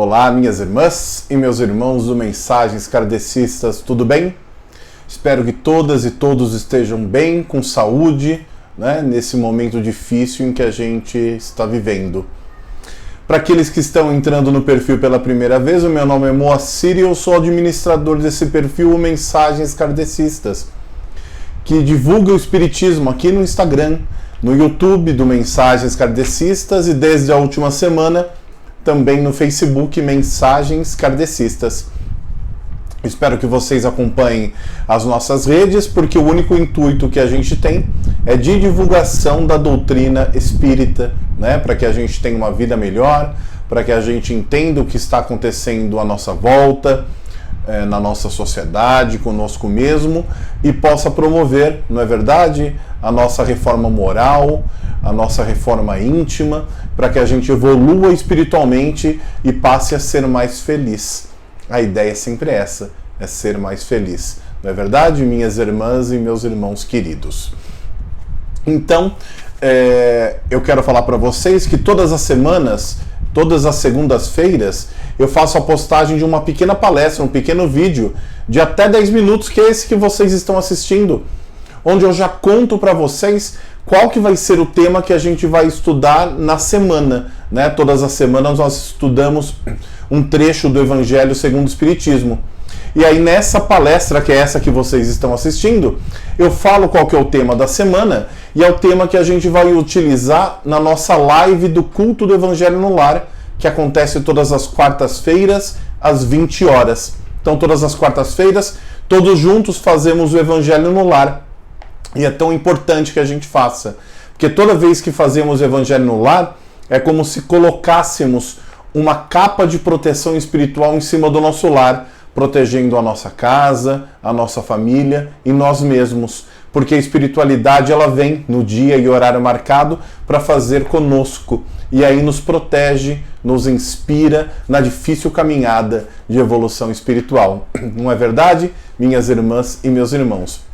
Olá, minhas irmãs e meus irmãos do Mensagens Kardecistas, tudo bem? Espero que todas e todos estejam bem, com saúde, né, nesse momento difícil em que a gente está vivendo. Para aqueles que estão entrando no perfil pela primeira vez, o meu nome é Moacir e eu sou administrador desse perfil Mensagens Kardecistas, que divulga o Espiritismo aqui no Instagram, no YouTube do Mensagens Kardecistas e desde a última semana também no Facebook Mensagens Kardecistas. Espero que vocês acompanhem as nossas redes, porque o único intuito que a gente tem é de divulgação da doutrina espírita, né? Para que a gente tenha uma vida melhor, para que a gente entenda o que está acontecendo à nossa volta, na nossa sociedade, conosco mesmo, e possa promover, não é verdade, a nossa reforma moral, a nossa reforma íntima, para que a gente evolua espiritualmente e passe a ser mais feliz. A ideia é sempre essa, é ser mais feliz. Não é verdade, minhas irmãs e meus irmãos queridos? Então, eu quero falar para vocês que todas as semanas, todas as segundas-feiras, eu faço a postagem de uma pequena palestra, um pequeno vídeo de até 10 minutos, que é esse que vocês estão assistindo, onde eu já conto para vocês qual que vai ser o tema que a gente vai estudar na semana, né? Todas as semanas nós estudamos um trecho do Evangelho segundo o Espiritismo. E aí nessa palestra, que é essa que vocês estão assistindo, eu falo qual que é o tema da semana, e é o tema que a gente vai utilizar na nossa live do Culto do Evangelho no Lar, que acontece todas as quartas-feiras, às 20 horas. Então todas as quartas-feiras, todos juntos fazemos o Evangelho no Lar. E é tão importante que a gente faça, porque toda vez que fazemos o Evangelho no Lar, é como se colocássemos uma capa de proteção espiritual em cima do nosso lar, protegendo a nossa casa, a nossa família e nós mesmos, porque a espiritualidade ela vem no dia e horário marcado para fazer conosco, e aí nos protege, nos inspira na difícil caminhada de evolução espiritual. Não é verdade, minhas irmãs e meus irmãos?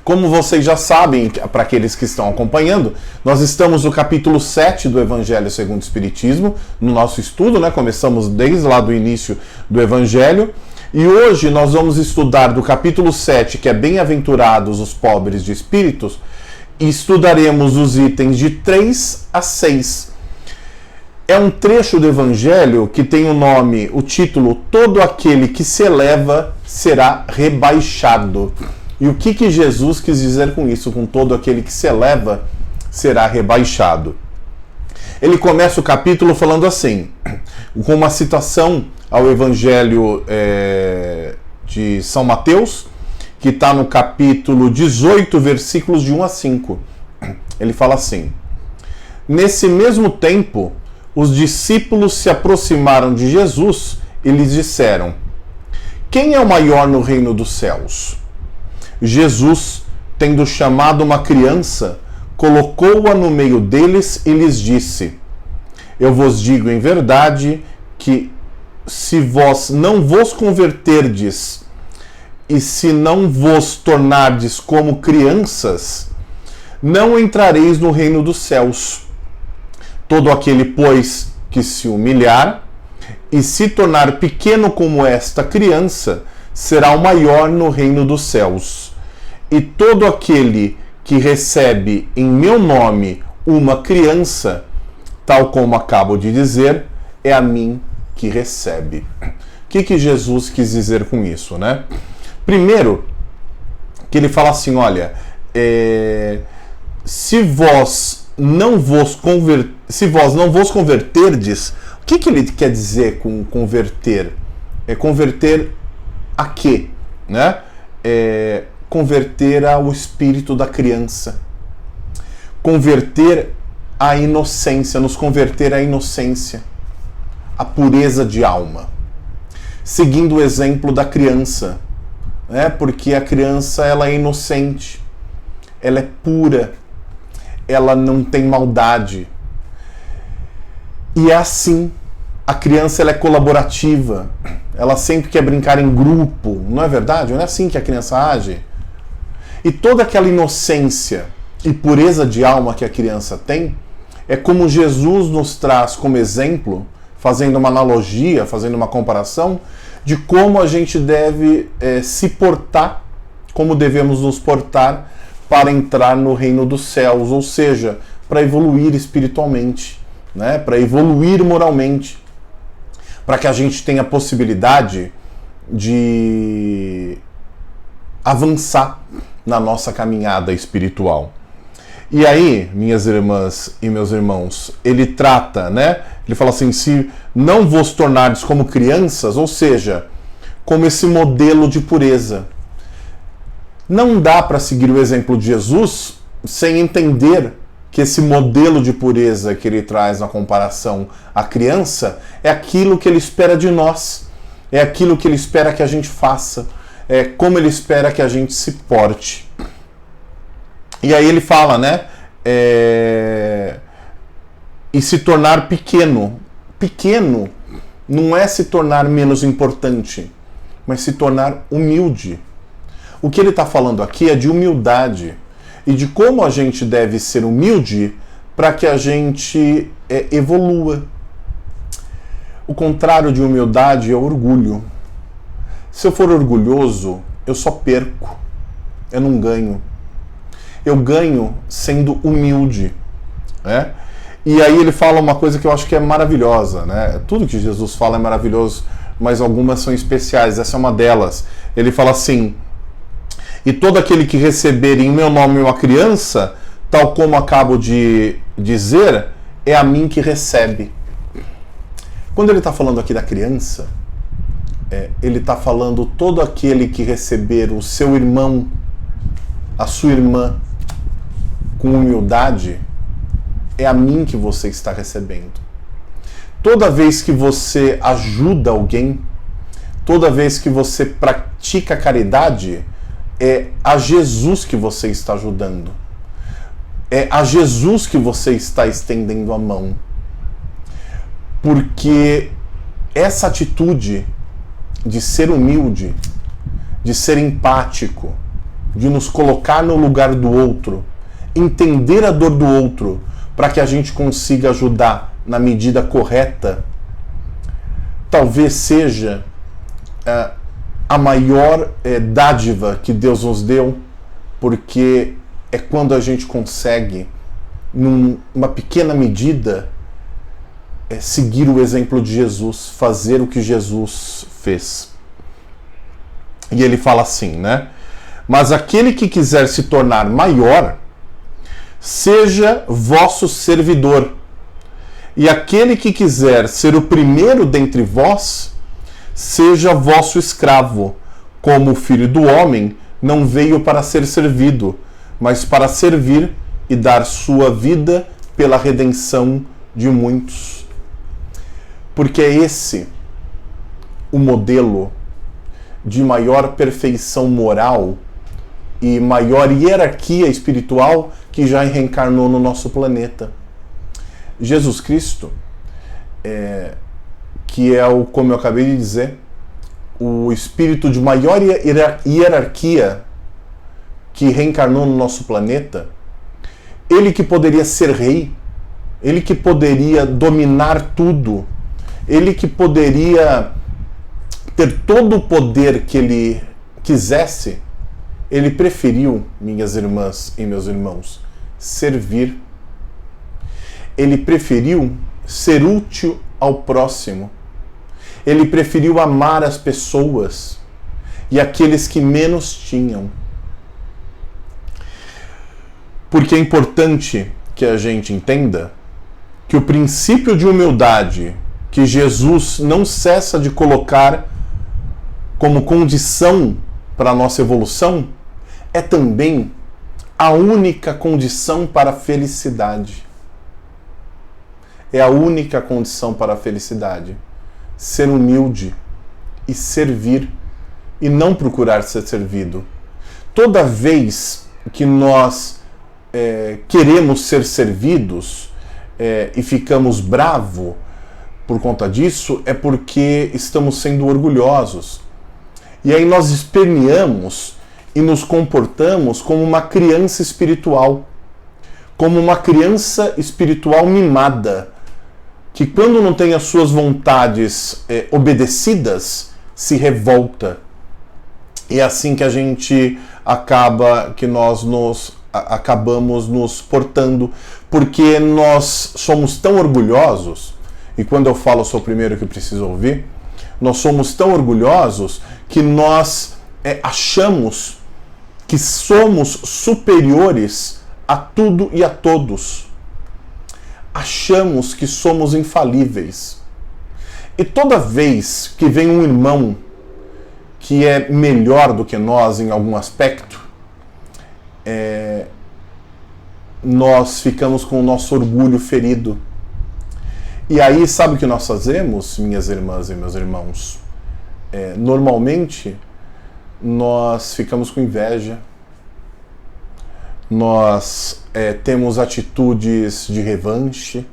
Como vocês já sabem, para aqueles que estão acompanhando, nós estamos no capítulo 7 do Evangelho segundo o Espiritismo, no nosso estudo, né? Começamos desde lá do início do Evangelho, e hoje nós vamos estudar do capítulo 7, que é Bem-aventurados os pobres de espíritos, e estudaremos os itens de 3 a 6. É um trecho do Evangelho que tem o nome, o título, Todo aquele que se eleva será rebaixado. E o que Jesus quis dizer com isso? Com todo aquele que se eleva será rebaixado. Ele começa o capítulo falando assim, com uma citação ao Evangelho de São Mateus, que está no capítulo 18, versículos de 1 a 5. Ele fala assim: Nesse mesmo tempo, os discípulos se aproximaram de Jesus e lhes disseram: Quem é o maior no reino dos céus? Jesus, tendo chamado uma criança, colocou-a no meio deles e lhes disse: Eu vos digo em verdade que se vós não vos converterdes e se não vos tornardes como crianças, não entrareis no reino dos céus. Todo aquele, pois, que se humilhar e se tornar pequeno como esta criança, será o maior no reino dos céus. E todo aquele que recebe em meu nome uma criança, tal como acabo de dizer, é a mim que recebe. O que Jesus quis dizer com isso, né? Primeiro, que ele fala assim, olha, se vós não vos converterdes, o que ele quer dizer com converter? É converter a quê? Né? Converter ao espírito da criança. Converter a inocência, nos converter à inocência, à pureza de alma. Seguindo o exemplo da criança, né? Porque a criança ela é inocente, ela é pura, ela não tem maldade. E é assim, a criança ela é colaborativa, ela sempre quer brincar em grupo, não é verdade? Não é assim que a criança age? E toda aquela inocência e pureza de alma que a criança tem, é como Jesus nos traz como exemplo fazendo uma analogia, fazendo uma comparação de como a gente deve se portar, como devemos nos portar para entrar no reino dos céus, ou seja, para evoluir espiritualmente, né? Para evoluir moralmente, para que a gente tenha a possibilidade de avançar na nossa caminhada espiritual. E aí, minhas irmãs e meus irmãos, ele trata, né? Ele fala assim, se não vos tornardes como crianças, ou seja, como esse modelo de pureza. Não dá para seguir o exemplo de Jesus sem entender que esse modelo de pureza que ele traz na comparação à criança é aquilo que ele espera de nós, é aquilo que ele espera que a gente faça, é como ele espera que a gente se porte. E aí ele fala, né? E se tornar pequeno. Pequeno não é se tornar menos importante, mas se tornar humilde. O que ele está falando aqui é de humildade e de como a gente deve ser humilde para que a gente evolua. O contrário de humildade é orgulho. Se eu for orgulhoso, eu só perco, eu não ganho. Eu ganho sendo humilde, né? E aí ele fala uma coisa que eu acho que é maravilhosa, né? Tudo que Jesus fala é maravilhoso, mas algumas são especiais, essa é uma delas. Ele fala assim, e todo aquele que receber em meu nome uma criança, tal como acabo de dizer, é a mim que recebe. Quando ele está falando aqui da criança, ele está falando todo aquele que receber o seu irmão, a sua irmã, com humildade, é a mim que você está recebendo. Toda vez que você ajuda alguém, toda vez que você pratica caridade, é a Jesus que você está ajudando. É a Jesus que você está estendendo a mão. Porque essa atitude de ser humilde, de ser empático, de nos colocar no lugar do outro, entender a dor do outro, para que a gente consiga ajudar na medida correta, talvez seja a maior dádiva que Deus nos deu, porque é quando a gente consegue, numa pequena medida, seguir o exemplo de Jesus, fazer o que Jesus fez. E ele fala assim, né? Mas aquele que quiser se tornar maior, seja vosso servidor. E aquele que quiser ser o primeiro dentre vós, seja vosso escravo, como o Filho do Homem não veio para ser servido, mas para servir e dar sua vida pela redenção de muitos. Porque é esse o modelo de maior perfeição moral e maior hierarquia espiritual que já reencarnou no nosso planeta. Jesus Cristo, que é o, como eu acabei de dizer, o espírito de maior hierarquia que reencarnou no nosso planeta, ele que poderia ser rei, ele que poderia dominar tudo, ele que poderia ter todo o poder que ele quisesse, ele preferiu, minhas irmãs e meus irmãos, servir. Ele preferiu ser útil ao próximo. Ele preferiu amar as pessoas e aqueles que menos tinham. Porque é importante que a gente entenda que o princípio de humildade que Jesus não cessa de colocar como condição para a nossa evolução é também a única condição para a felicidade. É a única condição para a felicidade. Ser humilde e servir e não procurar ser servido. Toda vez que nós queremos ser servidos e ficamos bravos por conta disso, é porque estamos sendo orgulhosos. E aí nós esperneamos e nos comportamos como uma criança espiritual. Como uma criança espiritual mimada, que quando não tem as suas vontades obedecidas, se revolta. E é assim que a gente acabamos nos portando, porque nós somos tão orgulhosos, e quando eu falo sou o primeiro que preciso ouvir, nós somos tão orgulhosos que nós achamos que somos superiores a tudo e a todos. Achamos que somos infalíveis. E toda vez que vem um irmão que é melhor do que nós em algum aspecto, nós ficamos com o nosso orgulho ferido. E aí, sabe o que nós fazemos, minhas irmãs e meus irmãos? Normalmente, nós ficamos com inveja, nós temos atitudes de revanche,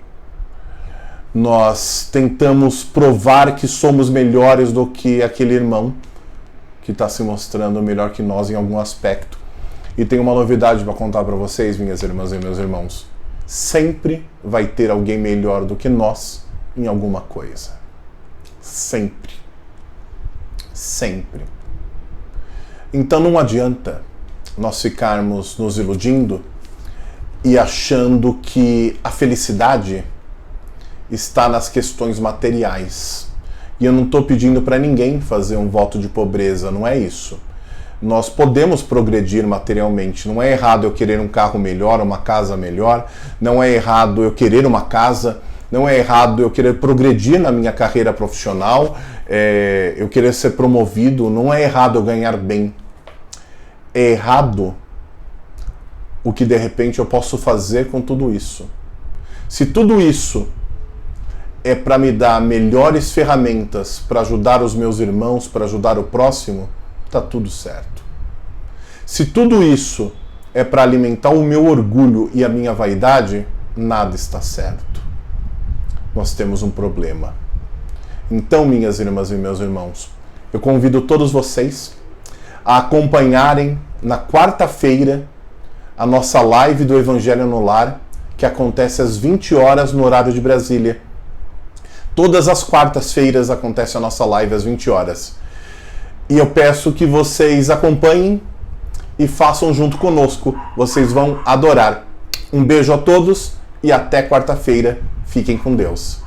nós tentamos provar que somos melhores do que aquele irmão que está se mostrando melhor que nós em algum aspecto. E tem uma novidade para contar para vocês, minhas irmãs e meus irmãos. Sempre vai ter alguém melhor do que nós em alguma coisa. Sempre. Sempre. Então não adianta nós ficarmos nos iludindo e achando que a felicidade está nas questões materiais. E eu não estou pedindo para ninguém fazer um voto de pobreza, não é isso. Nós podemos progredir materialmente. Não é errado eu querer um carro melhor, uma casa melhor. Não é errado eu querer uma casa. Não é errado eu querer progredir na minha carreira profissional. Eu querer ser promovido. Não é errado eu ganhar bem. É errado o que de repente eu posso fazer com tudo isso. Se tudo isso é para me dar melhores ferramentas para ajudar os meus irmãos, para ajudar o próximo, tá tudo certo. Se tudo isso é para alimentar o meu orgulho e a minha vaidade, nada está certo. Nós temos um problema. Então, minhas irmãs e meus irmãos, eu convido todos vocês a acompanharem na quarta-feira a nossa live do Evangelho no Lar, que acontece às 20 horas no horário de Brasília. Todas as quartas-feiras acontece a nossa live às 20 horas. E eu peço que vocês acompanhem e façam junto conosco. Vocês vão adorar. Um beijo a todos e até quarta-feira. Fiquem com Deus.